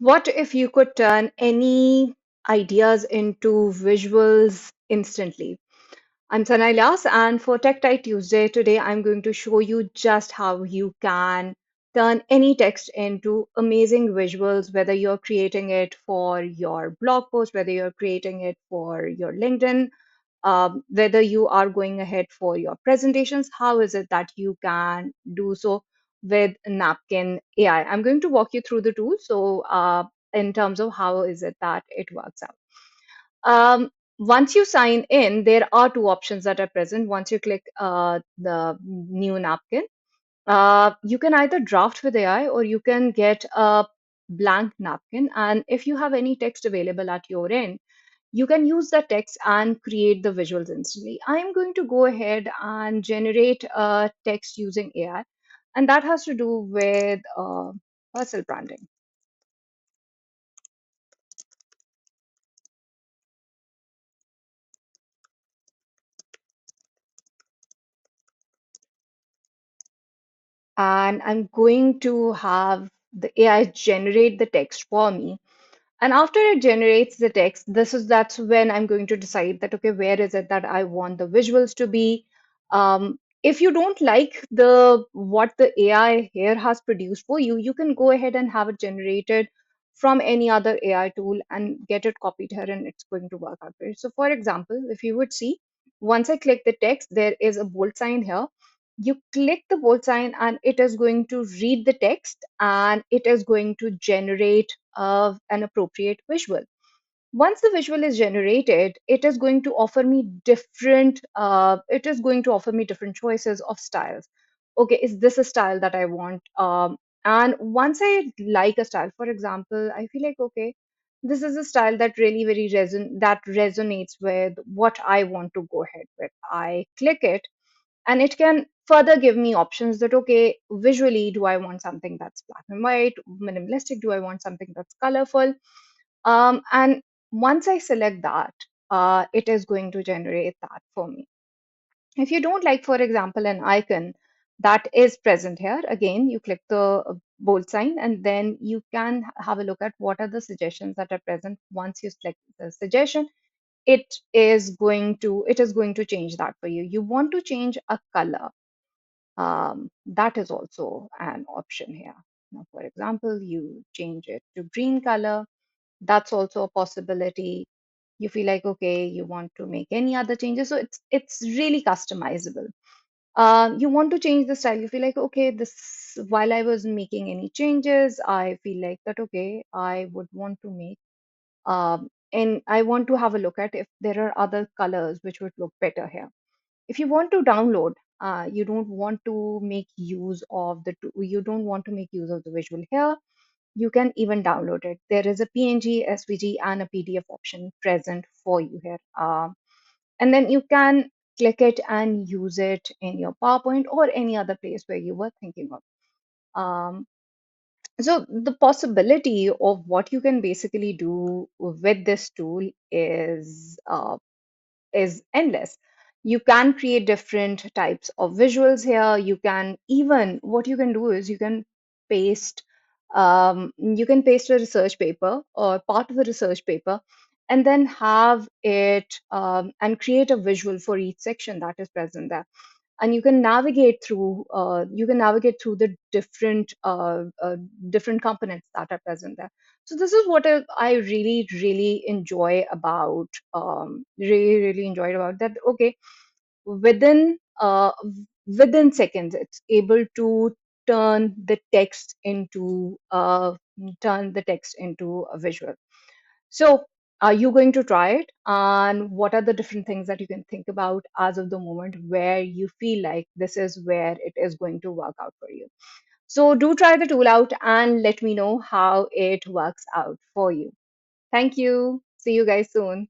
What if you could turn any ideas into visuals instantly? I'm Sanaa Ilyas, and for TechTide Tuesday today, I'm going to show you just how you can turn any text into amazing visuals, whether you're creating it for your blog post, whether you're creating it for your LinkedIn, whether you are going ahead for your presentations. How is it that you can do so with Napkin AI? I'm going to walk you through the tool. So, in terms of how is it that it works out. Once you sign in, there are two options that are present. Once you click the new napkin, you can either draft with AI or you can get a blank napkin. And if you have any text available at your end, you can use that text and create the visuals instantly. I'm going to go ahead and generate a text using AI, and that has to do with personal branding. And I'm going to have the AI generate the text for me. And after it generates the text, that's when I'm going to decide that, okay, where is it that I want the visuals to be? If you don't like the what the AI here has produced for you, you can go ahead and have it generated from any other AI tool and get it copied here, and it's going to work out for you. So for example, if you would see, once I click the text, there is a bold sign here. You click the bold sign and it is going to read the text and it is going to generate an appropriate visual. Once the visual is generated, it is going to offer me different choices of styles. Okay, is this a style that I want? And once I like a style, for example, I feel like, okay, this is a style that really that resonates with what I want to go ahead with. I click it and it can further give me options that, okay, visually, do I want something that's black and white, minimalistic? Do I want something that's colorful? And once I select that, it is going to generate that for me. If you don't like, for example, an icon that is present here, again, you click the bold sign and then you can have a look at what are the suggestions that are present. Once you select the suggestion, it is going to change that for you. You want to change a color, that is also an option here. Now, for example, you change it to green color. That's also a possibility. You feel like, okay, you want to make any other changes. So it's really customizable. You want to change the style. You feel like, okay, this while I was making any changes, I feel like that, okay, I would want to make and I want to have a look at if there are other colors which would look better here. If you want to download, you don't want to make use of you don't want to make use of the visual here, you can even download it. There is a PNG, SVG, and a PDF option present for you here. And then you can click it and use it in your PowerPoint or any other place where you were thinking of. So the possibility of what you can basically do with this tool is endless. You can create different types of visuals here. What you can do is paste, you can paste a research paper or part of a research paper, and then have it and create a visual for each section that is present there. And you can navigate through the different components that are present there. So this is what I really really enjoy about really enjoyed about that. Okay, within within seconds it's able to turn the text into a visual. So, are you going to try it? And what are the different things that you can think about as of the moment where you feel like this is where it is going to work out for you? So, do try the tool out and let me know how it works out for you. Thank you. See you guys soon.